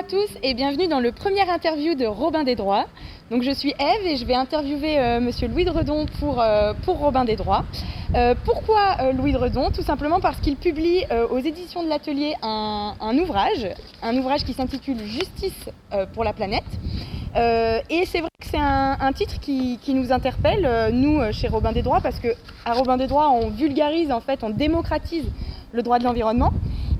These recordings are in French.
à tous et bienvenue dans le premier interview de Robin des Droits. Donc je suis Ève et je vais interviewer Monsieur Louis de Redon pour Robin des Droits. Pourquoi Louis de Redon? Tout simplement parce qu'il publie aux éditions de l'Atelier un ouvrage qui s'intitule Justice pour la planète. Et c'est vrai que c'est un titre qui nous interpelle, nous, chez Robin des Droits, parce qu'à Robin des Droits, on vulgarise, en fait, on démocratise le droit de l'environnement.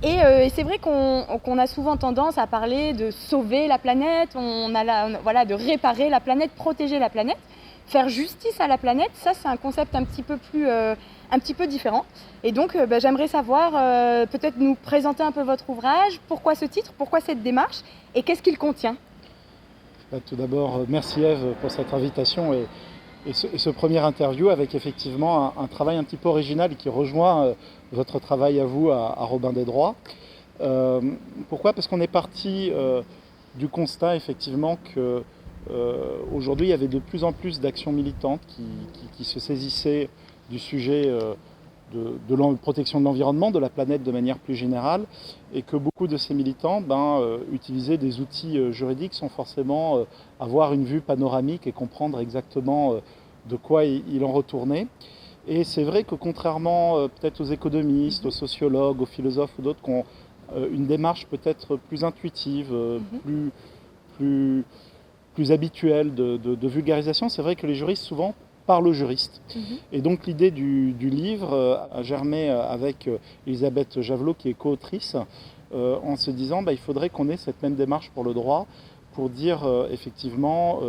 Et c'est vrai qu'on a souvent tendance à parler de sauver la planète, de réparer la planète, protéger la planète. Faire justice à la planète, ça c'est un concept un petit peu différent. Et donc j'aimerais savoir, peut-être nous présenter un peu votre ouvrage, pourquoi ce titre, pourquoi cette démarche et qu'est-ce qu'il contient? Tout d'abord, merci Ève pour cette invitation et ce premier interview avec effectivement un travail un petit peu original qui rejoint votre travail à vous à Robin des Droits. Pourquoi? Parce qu'on est parti du constat effectivement que aujourd'hui il y avait de plus en plus d'actions militantes qui se saisissaient du sujet de la protection de l'environnement, de la planète de manière plus générale, et que beaucoup de ces militants utilisaient des outils juridiques sans forcément avoir une vue panoramique et comprendre exactement de quoi il en retournait. Et c'est vrai que contrairement peut-être aux économistes, aux sociologues, aux philosophes ou d'autres qui ont une démarche peut-être plus intuitive, plus habituelle de vulgarisation, c'est vrai que les juristes souvent parlent aux juristes. Et donc l'idée du livre a germé avec Elisabeth Javelot qui est co-autrice en se disant il faudrait qu'on ait cette même démarche pour le droit pour dire effectivement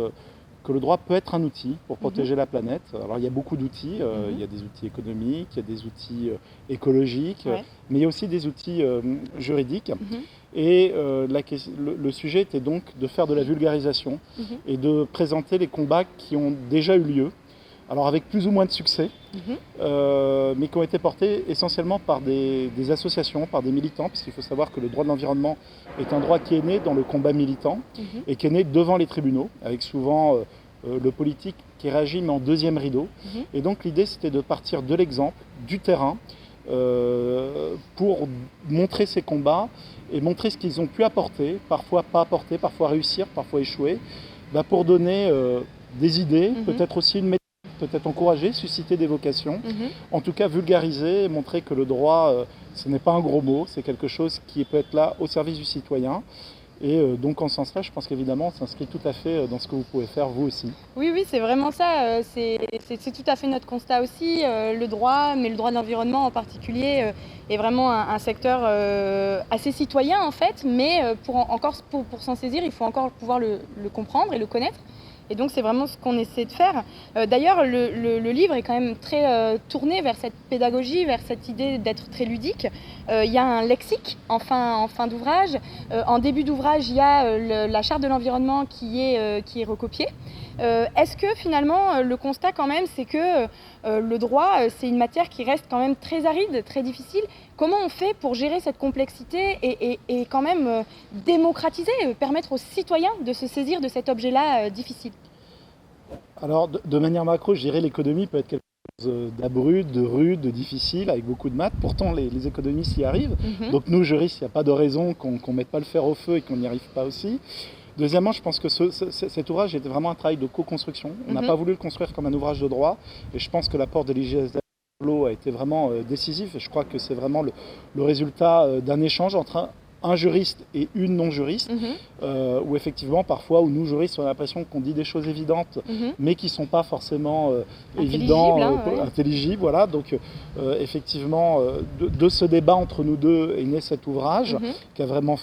que le droit peut être un outil pour protéger la planète. Alors il y a beaucoup d'outils, il y a des outils économiques, il y a des outils écologiques, mais il y a aussi des outils juridiques. Et le sujet était donc de faire de la vulgarisation et de présenter les combats qui ont déjà eu lieu, alors avec plus ou moins de succès, mais qui ont été portés essentiellement par des associations, par des militants, puisqu'il faut savoir que le droit de l'environnement est un droit qui est né dans le combat militant et qui est né devant les tribunaux, avec souvent le politique qui réagit mais en deuxième rideau. Et donc l'idée c'était de partir de l'exemple, du terrain, pour montrer ces combats et montrer ce qu'ils ont pu apporter, parfois pas apporter, parfois réussir, parfois échouer, pour donner des idées, peut-être aussi une méthode, peut-être encourager, susciter des vocations, en tout cas vulgariser et montrer que le droit, ce n'est pas un gros mot, c'est quelque chose qui peut être là au service du citoyen. Et donc en ce sens-là, je pense qu'évidemment, ça s'inscrit tout à fait dans ce que vous pouvez faire vous aussi. Oui, c'est vraiment ça, c'est tout à fait notre constat aussi. Le droit, mais le droit de l'environnement en particulier, est vraiment un secteur assez citoyen en fait, mais pour s'en saisir, il faut encore pouvoir le comprendre et le connaître. Et donc c'est vraiment ce qu'on essaie de faire. D'ailleurs, le livre est quand même très tourné vers cette pédagogie, vers cette idée d'être très ludique. Il y a un lexique en fin d'ouvrage. En début d'ouvrage, il y a la charte de l'environnement qui est recopiée. Est-ce que finalement, le constat quand même, c'est que le droit, c'est une matière qui reste quand même très aride, très difficile. Comment on fait pour gérer cette complexité et quand même démocratiser, permettre aux citoyens de se saisir de cet objet-là difficile? Alors, de manière macro, je dirais l'économie peut être quelque chose d'abrupt, de rude, de difficile, avec beaucoup de maths. Pourtant, les économistes y arrivent. Donc nous, juristes, il n'y a pas de raison qu'on ne mette pas le fer au feu et qu'on n'y arrive pas aussi. Deuxièmement, je pense que cet ouvrage était vraiment un travail de co-construction. On n'a pas voulu le construire comme un ouvrage de droit. Et je pense que l'apport de l'IGSD a été vraiment décisif. Et je crois que c'est vraiment le résultat d'un échange entre un juriste et une non-juriste, où effectivement, parfois, où nous, juristes, on a l'impression qu'on dit des choses évidentes, mais qui ne sont pas forcément intelligibles. Voilà. Donc, effectivement, de ce débat entre nous deux est né cet ouvrage, qui est vraiment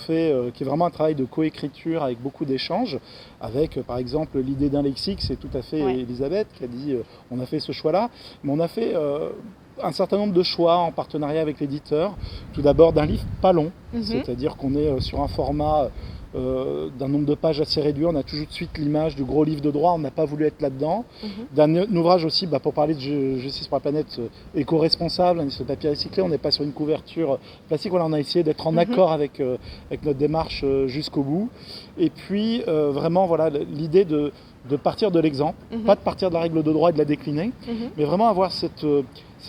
un travail de coécriture avec beaucoup d'échanges, avec, par exemple, l'idée d'un lexique, c'est tout à fait Elisabeth qui a dit on a fait ce choix-là, mais on a fait un certain nombre de choix en partenariat avec l'éditeur. Tout d'abord d'un livre pas long, c'est-à-dire qu'on est sur un format d'un nombre de pages assez réduit. On a tout de suite l'image du gros livre de droit, on n'a pas voulu être là-dedans. D'un ouvrage aussi, pour parler de justice pour la planète éco-responsable, on est sur le papier recyclé, on n'est pas sur une couverture plastique. Voilà, on a essayé d'être en accord avec notre démarche jusqu'au bout. Et puis vraiment voilà, l'idée de partir de l'exemple, pas de partir de la règle de droit et de la décliner, mais vraiment avoir cette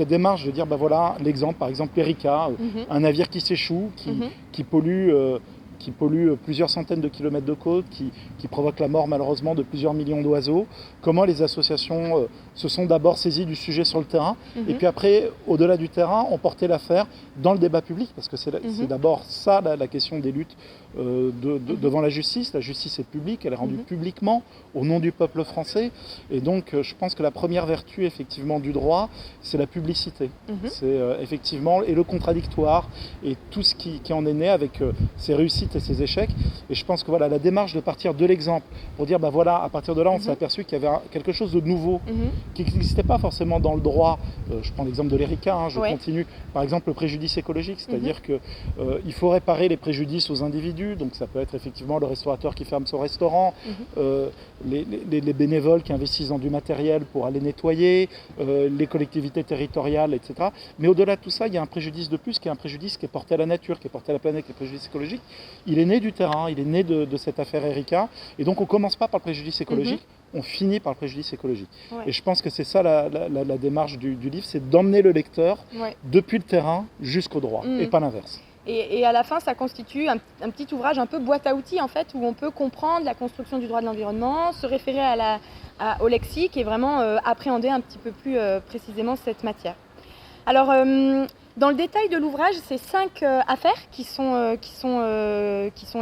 démarche de dire voilà l'exemple, par exemple Erika, un navire qui s'échoue, qui pollue qui pollue plusieurs centaines de kilomètres de côte, qui provoque la mort malheureusement de plusieurs millions d'oiseaux. Comment les associations se sont d'abord saisies du sujet sur le terrain, et puis après, au-delà du terrain, ont porté l'affaire dans le débat public, parce que c'est d'abord ça la question des luttes devant la justice. La justice est publique, elle est rendue publiquement au nom du peuple français, et donc je pense que la première vertu effectivement du droit, c'est la publicité. C'est effectivement, et le contradictoire, et tout ce qui en est né avec ses réussites et ses échecs. Et je pense que voilà, la démarche de partir de l'exemple, pour dire, ben voilà, à partir de là, on s'est aperçu qu'il y avait quelque chose de nouveau, qui n'existait pas forcément dans le droit. Je prends l'exemple de l'ERICA, je continue. Par exemple, le préjudice écologique, c'est-à-dire qu'il faut réparer les préjudices aux individus, donc ça peut être effectivement le restaurateur qui ferme son restaurant, les bénévoles qui investissent dans du matériel pour aller nettoyer, les collectivités territoriales, etc. Mais au-delà de tout ça, il y a un préjudice de plus, qui est un préjudice qui est porté à la nature, qui est porté à la planète, qui est le préjudice écologique. Il est né du terrain, il est né de cette affaire ERICA, et donc on ne commence pas par le préjudice écologique, on finit par le préjudice écologique. Et je pense que c'est ça la démarche du livre, c'est d'emmener le lecteur depuis le terrain jusqu'au droit, et pas l'inverse. Et à la fin, ça constitue un petit ouvrage un peu boîte à outils, en fait, où on peut comprendre la construction du droit de l'environnement, se référer au lexique et vraiment appréhender un petit peu plus précisément cette matière. Alors, dans le détail de l'ouvrage, c'est 5 affaires qui sont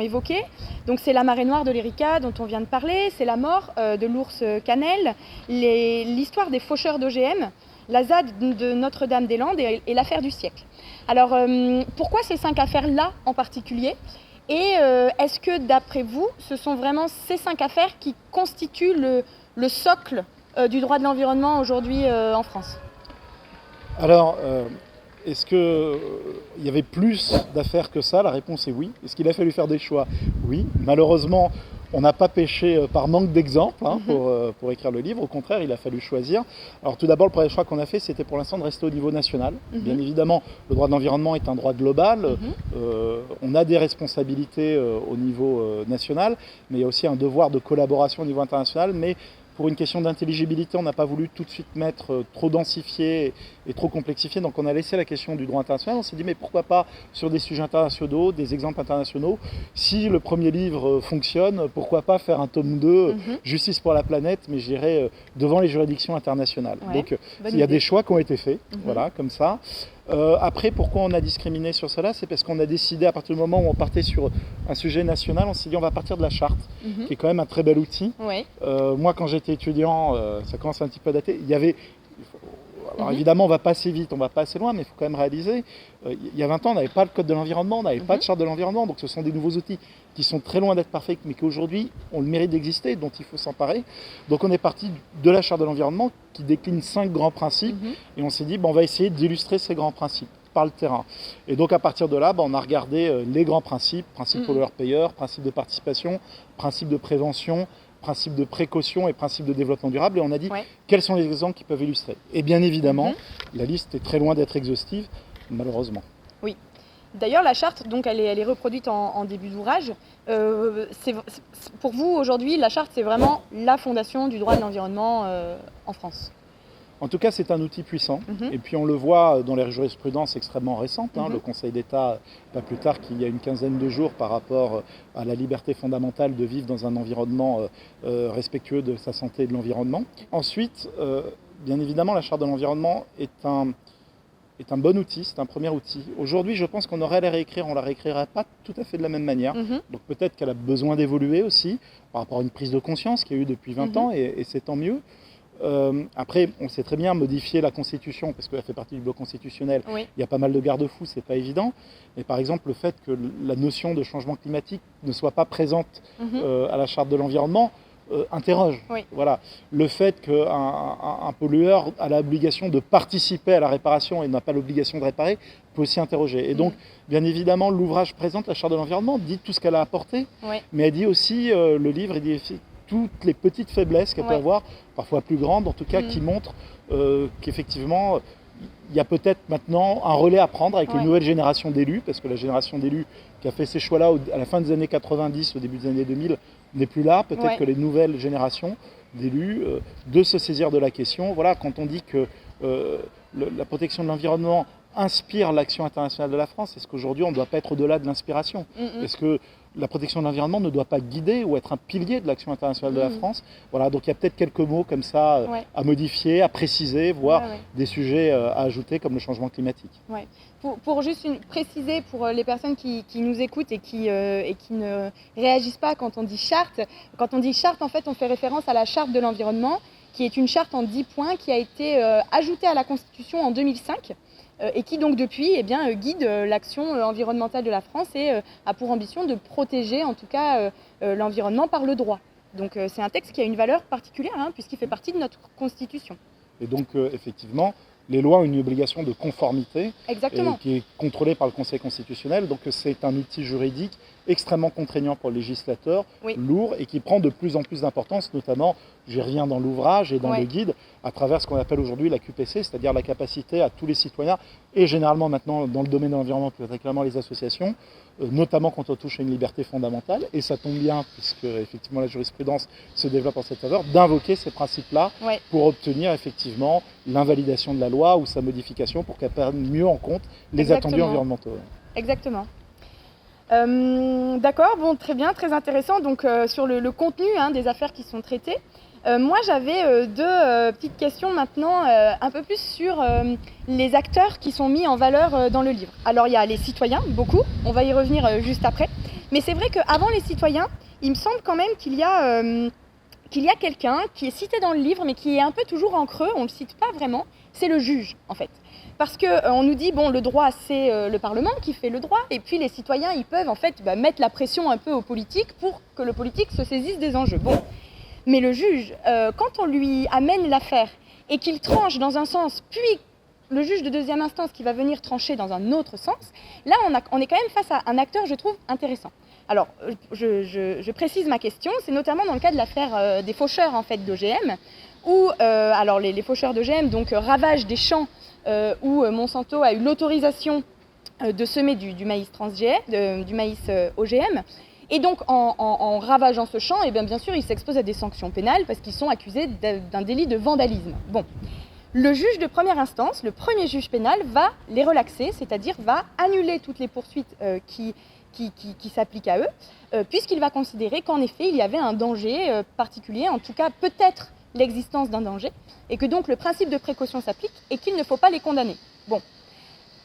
évoquées. Donc c'est la marée noire de l'ERICA dont on vient de parler, c'est la mort de l'ours Cannelle, l'histoire des faucheurs d'OGM, la ZAD de Notre-Dame-des-Landes et l'affaire du siècle. Alors pourquoi ces 5 affaires-là en particulier ? Et est-ce que d'après vous, ce sont vraiment ces 5 affaires qui constituent le socle du droit de l'environnement aujourd'hui en France ? Alors, est-ce qu'il y avait plus d'affaires que ça ? La réponse est oui. Est-ce qu'il a fallu faire des choix ? Oui. Malheureusement, on n'a pas pêché par manque d'exemples pour écrire le livre. Au contraire, il a fallu choisir. Alors tout d'abord, le premier choix qu'on a fait, c'était pour l'instant de rester au niveau national. Bien évidemment, le droit de l'environnement est un droit global. On a des responsabilités au niveau national, mais il y a aussi un devoir de collaboration au niveau international. Mais pour une question d'intelligibilité, on n'a pas voulu tout de suite mettre trop densifié et trop complexifié. Donc on a laissé la question du droit international. On s'est dit, mais pourquoi pas sur des sujets internationaux, des exemples internationaux. Si le premier livre fonctionne, pourquoi pas faire un tome 2, Justice pour la planète, mais je dirais devant les juridictions internationales. Donc il y a des choix qui ont été faits, voilà, comme ça. Après, pourquoi on a discriminé sur cela ? C'est parce qu'on a décidé, à partir du moment où on partait sur un sujet national, on s'est dit on va partir de la charte, qui est quand même un très bel outil. Moi, quand j'étais étudiant, ça commence un petit peu à dater, il y avait... Alors évidemment, on ne va pas assez vite, on ne va pas assez loin, mais il faut quand même réaliser, il y a 20 ans, on n'avait pas le code de l'environnement, on n'avait pas de charte de l'environnement, donc ce sont des nouveaux outils qui sont très loin d'être parfaits, mais qu'aujourd'hui, ont le mérite d'exister, dont il faut s'emparer. Donc on est parti de la charte de l'environnement, qui décline 5 grands principes, et on s'est dit, on va essayer d'illustrer ces grands principes par le terrain. Et donc à partir de là, on a regardé les grands principes, principe pollueur-payeur, principe de participation, principe de prévention, principe de précaution et principe de développement durable, et on a dit quels sont les exemples qui peuvent illustrer. Et bien évidemment, la liste est très loin d'être exhaustive, malheureusement. Oui. D'ailleurs, la charte, donc, elle est reproduite en début d'ouvrage. Pour vous, aujourd'hui, la charte, c'est vraiment la fondation du droit de l'environnement en France. En tout cas, c'est un outil puissant. Et puis on le voit dans les jurisprudences extrêmement récentes. Le Conseil d'État, pas plus tard qu'il y a une quinzaine de jours, par rapport à la liberté fondamentale de vivre dans un environnement respectueux de sa santé et de l'environnement. Ensuite, bien évidemment, la Charte de l'environnement est un bon outil, c'est un premier outil. Aujourd'hui, je pense qu'on aurait à la réécrire, on ne la réécrirait pas tout à fait de la même manière. Donc peut-être qu'elle a besoin d'évoluer aussi, par rapport à une prise de conscience qu'il y a eu depuis 20 ans, et c'est tant mieux. Après, on sait très bien modifier la Constitution, parce qu'elle fait partie du bloc constitutionnel. Il y a pas mal de garde-fous, c'est pas évident. Mais par exemple, le fait que la notion de changement climatique ne soit pas présente à la Charte de l'environnement interroge. Voilà. Le fait qu'un pollueur a l'obligation de participer à la réparation et n'a pas l'obligation de réparer peut aussi interroger. Et donc, bien évidemment, l'ouvrage présente la Charte de l'environnement, dit tout ce qu'elle a apporté, mais elle dit aussi, le livre, il dit aussi toutes les petites faiblesses qu'elle peut avoir, parfois plus grandes en tout cas, qui montrent qu'effectivement, il y a peut-être maintenant un relais à prendre avec une nouvelle génération d'élus, parce que la génération d'élus qui a fait ces choix-là à la fin des années 90, au début des années 2000, n'est plus là. Peut-être que les nouvelles générations d'élus, de se saisir de la question. Voilà, quand on dit que la protection de l'environnement inspire l'action internationale de la France, est-ce qu'aujourd'hui on ne doit pas être au-delà de l'inspiration ? Est-ce que la protection de l'environnement ne doit pas guider ou être un pilier de l'action internationale de la France. Voilà, donc il y a peut-être quelques mots comme ça à modifier, à préciser, voire des sujets à ajouter comme le changement climatique. Ouais. Pour juste préciser pour les personnes qui nous écoutent et qui ne réagissent pas quand on dit charte. Quand on dit charte, en fait, on fait référence à la charte de l'environnement, qui est une charte en 10 points qui a été ajoutée à la Constitution en 2005. Et qui donc depuis guide l'action environnementale de la France et a pour ambition de protéger en tout cas l'environnement par le droit. Donc c'est un texte qui a une valeur particulière puisqu'il fait partie de notre Constitution. Et donc effectivement, les lois ont une obligation de conformité qui est contrôlée par le Conseil constitutionnel. Donc c'est un outil juridique extrêmement contraignant pour le législateur, lourd et qui prend de plus en plus d'importance, notamment, j'y reviens dans l'ouvrage et dans le guide, à travers ce qu'on appelle aujourd'hui la QPC, c'est-à-dire la capacité à tous les citoyens, et généralement maintenant dans le domaine de l'environnement, plus particulièrement les associations, notamment quand on touche à une liberté fondamentale, et ça tombe bien, puisque effectivement la jurisprudence se développe en cette faveur, d'invoquer ces principes-là pour obtenir effectivement l'invalidation de la loi ou sa modification pour qu'elle prenne mieux en compte les attendus environnementaux. Exactement. D'accord, bon, très bien, très intéressant. Donc sur le contenu des affaires qui sont traitées, moi j'avais deux petites questions maintenant, un peu plus sur les acteurs qui sont mis en valeur dans le livre. Alors il y a les citoyens, beaucoup, on va y revenir juste après, mais c'est vrai qu'avant les citoyens, il me semble quand même qu'il y a quelqu'un qui est cité dans le livre, mais qui est un peu toujours en creux, on ne le cite pas vraiment, c'est le juge en fait. Parce qu'on nous dit, bon, le droit, c'est le Parlement qui fait le droit, et puis les citoyens, ils peuvent en fait mettre la pression un peu aux politiques pour que le politique se saisisse des enjeux. Bon, mais le juge, quand on lui amène l'affaire et qu'il tranche dans un sens, puis le juge de deuxième instance qui va venir trancher dans un autre sens, là, on est quand même face à un acteur, je trouve, intéressant. Alors, je précise ma question, c'est notamment dans le cas de l'affaire des faucheurs en fait, d'OGM, où alors les faucheurs d'OGM donc, ravagent des champs où Monsanto a eu l'autorisation de semer du maïs transgénique, du maïs OGM. Et donc, en ravageant ce champ, bien sûr, ils s'exposent à des sanctions pénales parce qu'ils sont accusés d'un délit de vandalisme. Bon, le juge de première instance, le premier juge pénal, va les relaxer, c'est-à-dire va annuler toutes les poursuites qui s'appliquent à eux, puisqu'il va considérer qu'en effet, il y avait un danger particulier, en tout cas peut-être l'existence d'un danger, et que donc le principe de précaution s'applique et qu'il ne faut pas les condamner. Bon,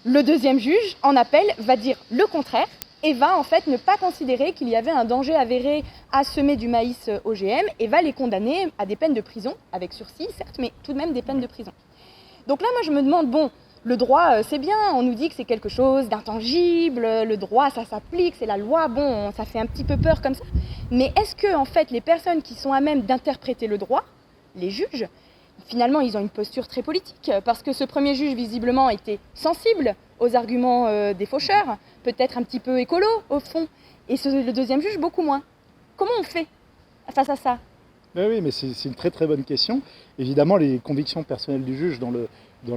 le deuxième juge, en appel, va dire le contraire et va en fait ne pas considérer qu'il y avait un danger avéré à semer du maïs OGM et va les condamner à des peines de prison, avec sursis certes, mais tout de même des peines de prison. Donc là, moi je me demande, bon, le droit, c'est bien, on nous dit que c'est quelque chose d'intangible, le droit, ça s'applique, c'est la loi, bon, ça fait un petit peu peur comme ça, mais est-ce que en fait les personnes qui sont à même d'interpréter le droit, les juges, finalement, ils ont une posture très politique, parce que ce premier juge, visiblement, était sensible aux arguments des faucheurs, peut-être un petit peu écolo, au fond, et le deuxième juge, beaucoup moins. Comment on fait face à ça ? Oui, mais c'est une très très bonne question. Évidemment, les convictions personnelles du juge dans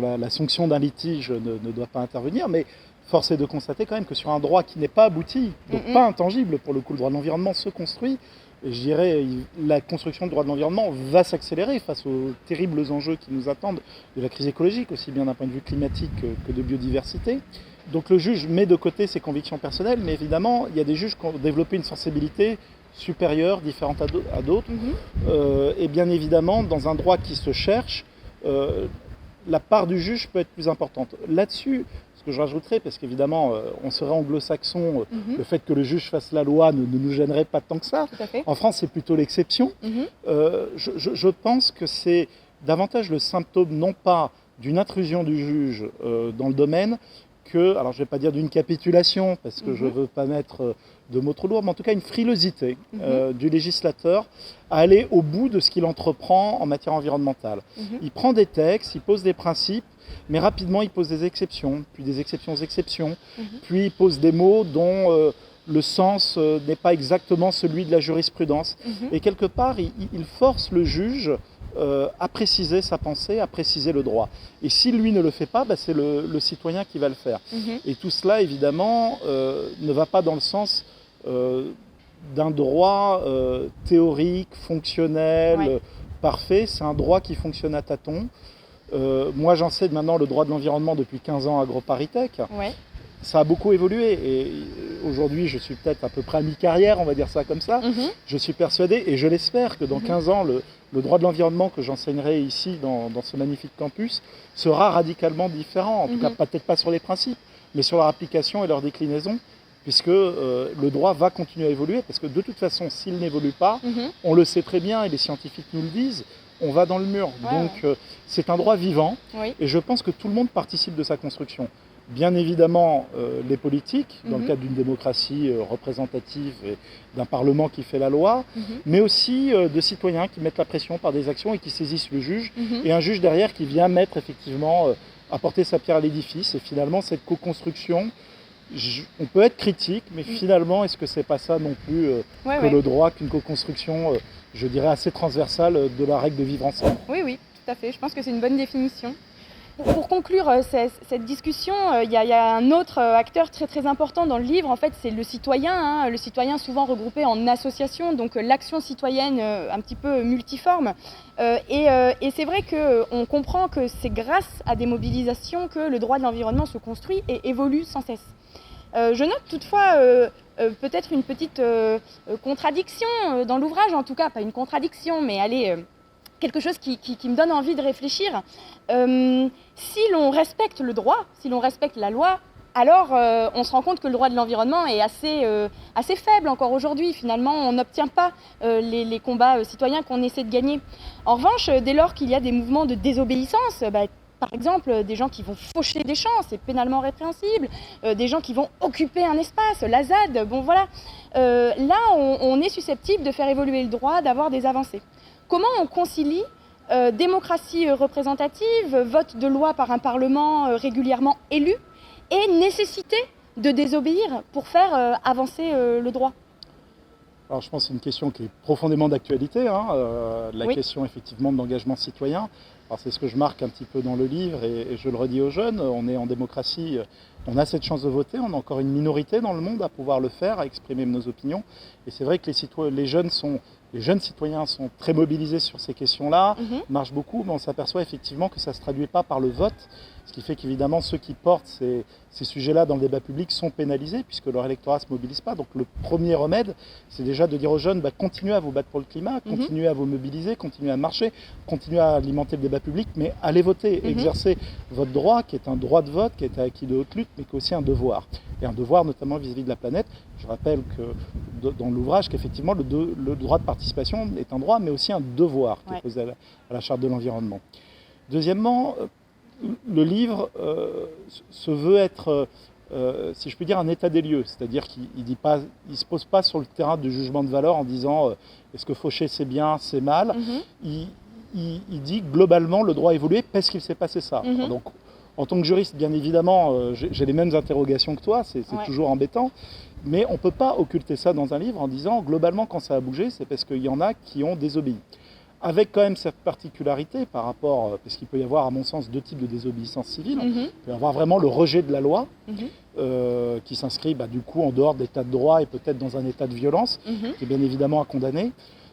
la sanction d'un litige ne doivent pas intervenir, mais force est de constater quand même que sur un droit qui n'est pas abouti, donc pas intangible, pour le coup, le droit de l'environnement se construit. Et je dirais la construction du droit de l'environnement va s'accélérer face aux terribles enjeux qui nous attendent de la crise écologique, aussi bien d'un point de vue climatique que de biodiversité. Donc le juge met de côté ses convictions personnelles, mais évidemment, il y a des juges qui ont développé une sensibilité supérieure, différente à d'autres. Et bien évidemment, dans un droit qui se cherche, la part du juge peut être plus importante. Là-dessus, que je rajouterais, parce qu'évidemment, on serait anglo-saxon, le fait que le juge fasse la loi ne nous gênerait pas tant que ça. En France, c'est plutôt l'exception. Je pense que c'est davantage le symptôme, non pas d'une intrusion du juge dans le domaine, que, alors je ne vais pas dire d'une capitulation, parce que je ne veux pas mettre de mots trop lourds, mais en tout cas une frilosité du législateur à aller au bout de ce qu'il entreprend en matière environnementale. Il prend des textes, il pose des principes, mais rapidement il pose des exceptions, puis des exceptions aux exceptions, puis il pose des mots dont le sens n'est pas exactement celui de la jurisprudence. Et quelque part, il force le juge à préciser sa pensée, à préciser le droit. Et si lui ne le fait pas, c'est le citoyen qui va le faire. Et tout cela, évidemment, ne va pas dans le sens d'un droit théorique, fonctionnel, parfait. C'est un droit qui fonctionne à tâtons. Moi, j'enseigne maintenant le droit de l'environnement depuis 15 ans à AgroParisTech. Ça a beaucoup évolué et aujourd'hui je suis peut-être à peu près à mi-carrière, on va dire ça comme ça, je suis persuadé, et je l'espère, que dans 15 ans, le droit de l'environnement que j'enseignerai ici dans ce magnifique campus sera radicalement différent, en tout cas peut-être pas sur les principes, mais sur leur application et leur déclinaison, puisque le droit va continuer à évoluer, parce que de toute façon, s'il n'évolue pas, on le sait très bien, et les scientifiques nous le disent, on va dans le mur. Donc c'est un droit vivant, et je pense que tout le monde participe de sa construction. Bien évidemment, les politiques, dans le cadre d'une démocratie représentative et d'un parlement qui fait la loi, mais aussi de citoyens qui mettent la pression par des actions et qui saisissent le juge, et un juge derrière qui vient mettre effectivement, apporter sa pierre à l'édifice. Et finalement, cette co-construction, on peut être critique, mais finalement, est-ce que c'est pas ça non plus que le droit, qu'une co-construction, je dirais, assez transversale de la règle de vivre ensemble? Oui, oui, tout à fait. Je pense que c'est une bonne définition. Pour conclure cette discussion, il y a un autre acteur très très important dans le livre, en fait, c'est le citoyen, le citoyen souvent regroupé en associations, donc l'action citoyenne un petit peu multiforme. Et c'est vrai qu'on comprend que c'est grâce à des mobilisations que le droit de l'environnement se construit et évolue sans cesse. Je note toutefois peut-être une petite contradiction dans l'ouvrage, en tout cas, pas une contradiction, mais allez... quelque chose qui me donne envie de réfléchir. Si l'on respecte le droit, si l'on respecte la loi, alors on se rend compte que le droit de l'environnement est assez faible encore aujourd'hui. Finalement, on n'obtient pas les combats citoyens qu'on essaie de gagner. En revanche, dès lors qu'il y a des mouvements de désobéissance, par exemple, des gens qui vont faucher des champs, c'est pénalement répréhensible, des gens qui vont occuper un espace, la ZAD, bon voilà. Là, on est susceptible de faire évoluer le droit, d'avoir des avancées. Comment on concilie démocratie représentative, vote de loi par un parlement régulièrement élu, et nécessité de désobéir pour faire avancer le droit? Alors je pense que c'est une question qui est profondément d'actualité, la question effectivement de l'engagement citoyen. Alors c'est ce que je marque un petit peu dans le livre, et je le redis aux jeunes, on est en démocratie, on a cette chance de voter, on a encore une minorité dans le monde à pouvoir le faire, à exprimer nos opinions. Et c'est vrai que les jeunes citoyens sont très mobilisés sur ces questions-là, marchent beaucoup, mais on s'aperçoit effectivement que ça ne se traduit pas par le vote, ce qui fait qu'évidemment ceux qui portent ces sujets-là dans le débat public sont pénalisés puisque leur électorat ne se mobilise pas. Donc le premier remède, c'est déjà de dire aux jeunes, continuez à vous battre pour le climat, continuez à vous mobiliser, continuez à marcher, continuez à alimenter le débat public, mais allez voter, exercez votre droit, qui est un droit de vote, qui est acquis de haute lutte, mais qui est aussi un devoir. Et un devoir notamment vis-à-vis de la planète. Je rappelle que dans l'ouvrage qu'effectivement le droit de participation est un droit, mais aussi un devoir qui est posé à la Charte de l'environnement. Deuxièmement, le livre se veut être, si je puis dire, un état des lieux. C'est-à-dire qu'il ne se pose pas sur le terrain du jugement de valeur en disant est-ce que faucher c'est bien, c'est mal. Il dit globalement le droit a évolué parce qu'il s'est passé ça. Donc, en tant que juriste, bien évidemment, j'ai les mêmes interrogations que toi, c'est toujours embêtant, mais on ne peut pas occulter ça dans un livre en disant globalement quand ça a bougé, c'est parce qu'il y en a qui ont désobéi. Avec quand même cette particularité par rapport, parce qu'il peut y avoir à mon sens deux types de désobéissance civile. Il peut y avoir vraiment le rejet de la loi, qui s'inscrit du coup en dehors de l'état de droit et peut-être dans un état de violence, qui est bien évidemment à condamner.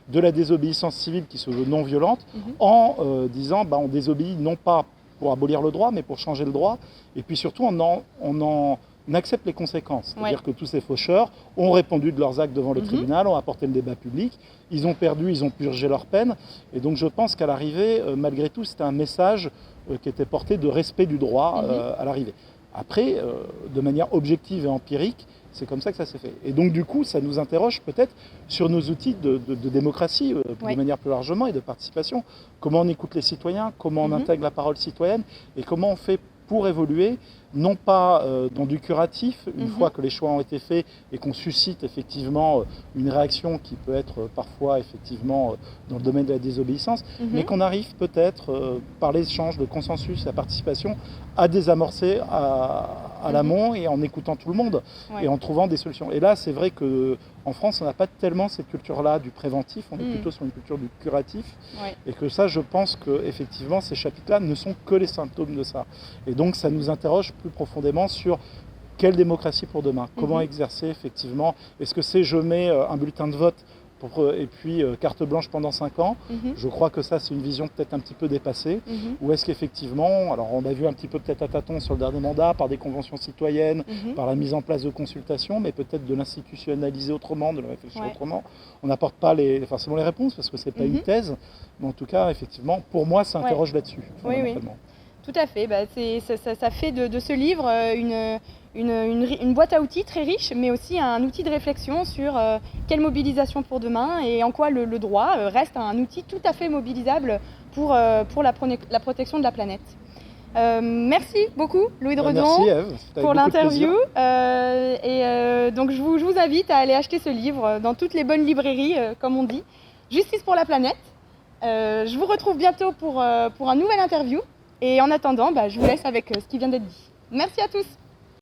De la désobéissance civile qui se veut non violente, en disant on désobéit non pas pour abolir le droit, mais pour changer le droit, et puis surtout on en accepte les conséquences. C'est-à-dire que tous ces faucheurs ont répondu de leurs actes devant le tribunal, ont apporté le débat public, ils ont perdu, ils ont purgé leur peine, et donc je pense qu'à l'arrivée, malgré tout, c'était un message qui était porté de respect du droit à l'arrivée. Après, de manière objective et empirique, c'est comme ça que ça s'est fait. Et donc du coup, ça nous interroge peut-être sur nos outils de démocratie, de manière plus largement, et de participation. Comment on écoute les citoyens, comment on intègre la parole citoyenne, et comment on fait pour évoluer, non pas dans du curatif, une fois que les choix ont été faits et qu'on suscite effectivement une réaction qui peut être parfois effectivement dans le domaine de la désobéissance, mais qu'on arrive peut-être par l'échange de consensus et la participation à désamorcer à l'amont et en écoutant tout le monde et en trouvant des solutions. Et là, c'est vrai qu'en France, on n'a pas tellement cette culture-là du préventif, on est plutôt sur une culture du curatif, et que ça, je pense qu'effectivement, ces chapitres-là ne sont que les symptômes de ça. Et donc, ça nous interroge plus profondément sur quelle démocratie pour demain, comment exercer effectivement, est-ce que c'est je mets un bulletin de vote et puis carte blanche pendant 5 ans. Je crois que ça, c'est une vision peut-être un petit peu dépassée. Ou est-ce qu'effectivement, alors on a vu un petit peu peut-être à tâtons sur le dernier mandat, par des conventions citoyennes, par la mise en place de consultations, mais peut-être de l'institutionnaliser autrement, de le réfléchir autrement. On n'apporte pas forcément les réponses parce que c'est pas une thèse, mais en tout cas, effectivement, pour moi, ça interroge là-dessus, fondamentalement. Tout à fait. Ça fait de ce livre une boîte à outils très riche, mais aussi un outil de réflexion sur quelle mobilisation pour demain et en quoi le droit reste un outil tout à fait mobilisable pour la protection de la planète. Merci beaucoup Louis Dredon merci, Ève, pour l'interview. Donc je vous invite à aller acheter ce livre dans toutes les bonnes librairies, comme on dit. Justice pour la planète. Je vous retrouve bientôt pour un nouvel interview. Et en attendant, je vous laisse avec ce qui vient d'être dit. Merci à tous.